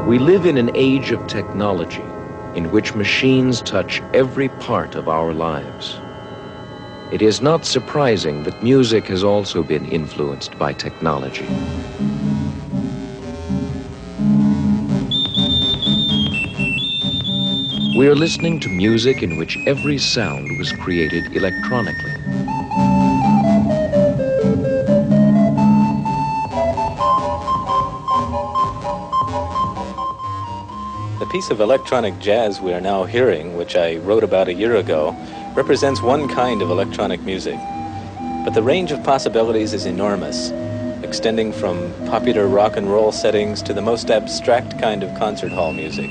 We live in an age of technology in which machines touch every part of our lives. It is not surprising that music has also been influenced by technology. We are listening to music in which every sound was created electronically. The piece of electronic jazz we are now hearing, which I wrote about a year ago, represents one kind of electronic music. But the range of possibilities is enormous, extending from popular rock and roll settings to the most abstract kind of concert hall music.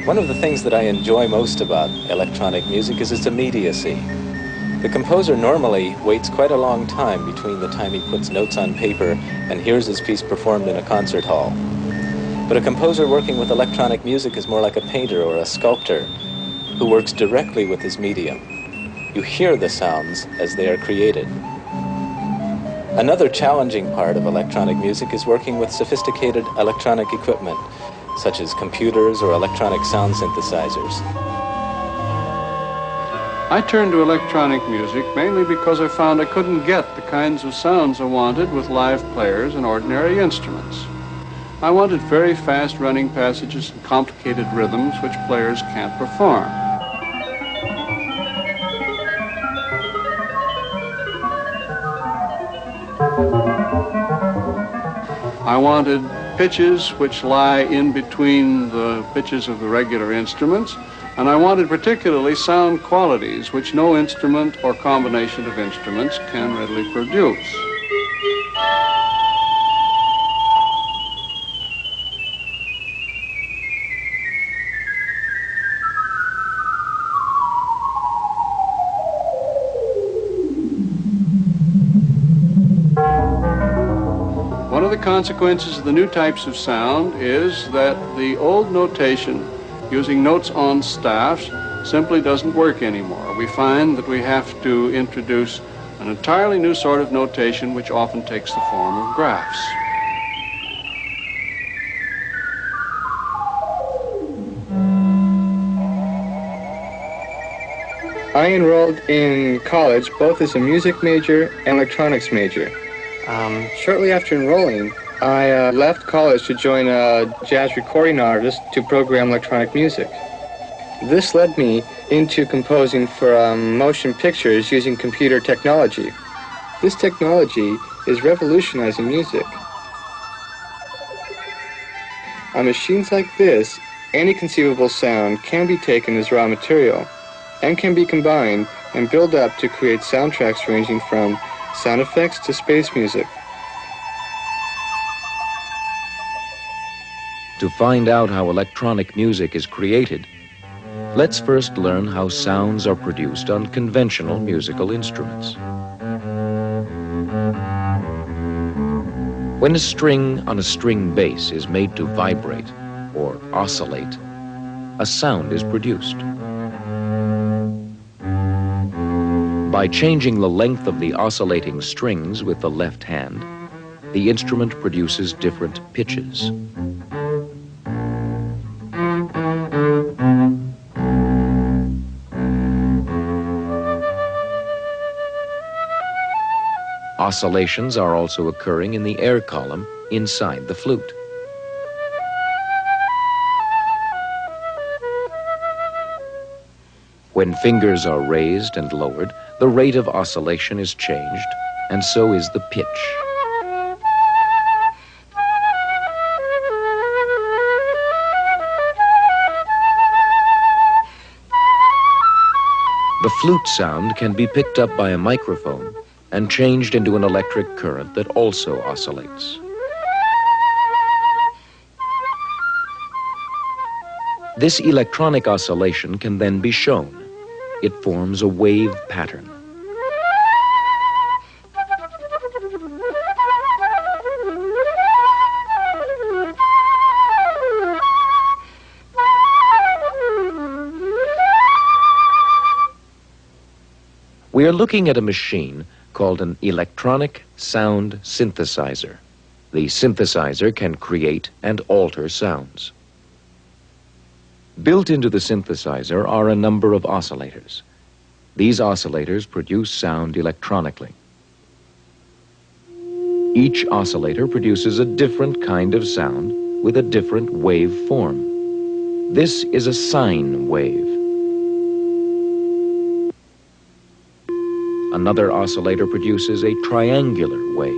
One of the things that I enjoy most about electronic music is its immediacy. The composer normally waits quite a long time between the time he puts notes on paper and hears his piece performed in a concert hall. But a composer working with electronic music is more like a painter or a sculptor who works directly with his medium. You hear the sounds as they are created. Another challenging part of electronic music is working with sophisticated electronic equipment, such as computers or electronic sound synthesizers. I turned to electronic music mainly because I found I couldn't get the kinds of sounds I wanted with live players and ordinary instruments. I wanted very fast running passages and complicated rhythms which players can't perform. I wanted pitches which lie in between the pitches of the regular instruments, and I wanted particularly sound qualities which no instrument or combination of instruments can readily produce. One of the consequences of the new types of sound is that the old notation using notes on staffs simply doesn't work anymore. We find that we have to introduce an entirely new sort of notation which often takes the form of graphs. I enrolled in college both as a music major and electronics major. Shortly after enrolling, I left college to join a jazz recording artist to program electronic music. This led me into composing for motion pictures using computer technology. This technology is revolutionizing music. On machines like this, any conceivable sound can be taken as raw material and can be combined and built up to create soundtracks ranging from sound effects to space music. To find out how electronic music is created, let's first learn how sounds are produced on conventional musical instruments. When a string on a string bass is made to vibrate or oscillate, a sound is produced. By changing the length of the oscillating strings with the left hand, the instrument produces different pitches. Oscillations are also occurring in the air column inside the flute. When fingers are raised and lowered, the rate of oscillation is changed, and so is the pitch. The flute sound can be picked up by a microphone and changed into an electric current that also oscillates. This electronic oscillation can then be shown. it forms a wave pattern. We are looking at a machine called an electronic sound synthesizer. The synthesizer can create and alter sounds. Built into the synthesizer are a number of oscillators. These oscillators produce sound electronically. Each oscillator produces a different kind of sound with a different wave form. This is a sine wave. Another oscillator produces a triangular wave.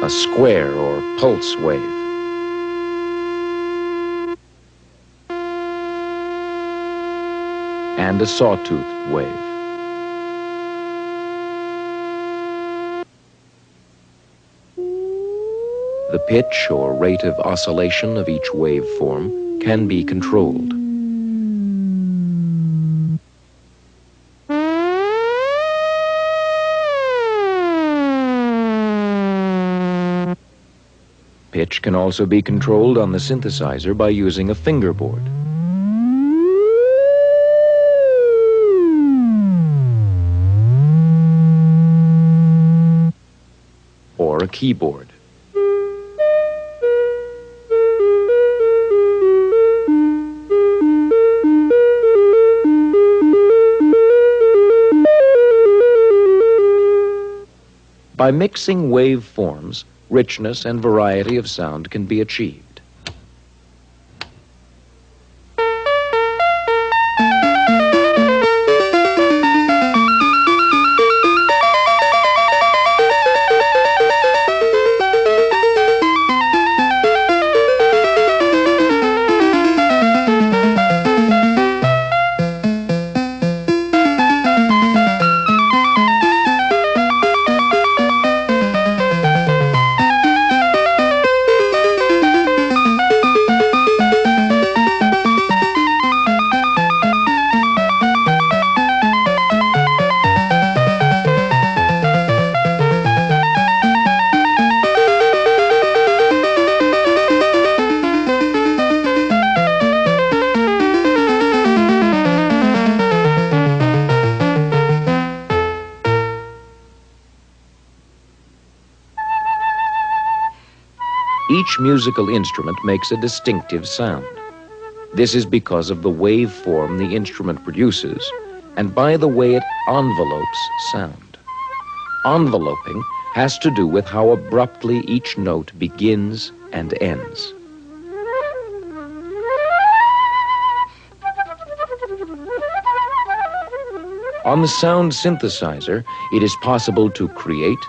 A square or pulse wave. And a sawtooth wave. The pitch or rate of oscillation of each waveform can be controlled. Pitch can also be controlled on the synthesizer by using a fingerboard. Or a keyboard. By mixing waveforms, richness and variety of sound can be achieved. Each musical instrument makes a distinctive sound. This is because of the waveform the instrument produces and by the way it envelopes sound. Enveloping has to do with how abruptly each note begins and ends. On the sound synthesizer, it is possible to create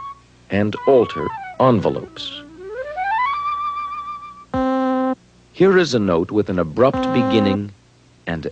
and alter envelopes. Here is a note with an abrupt beginning and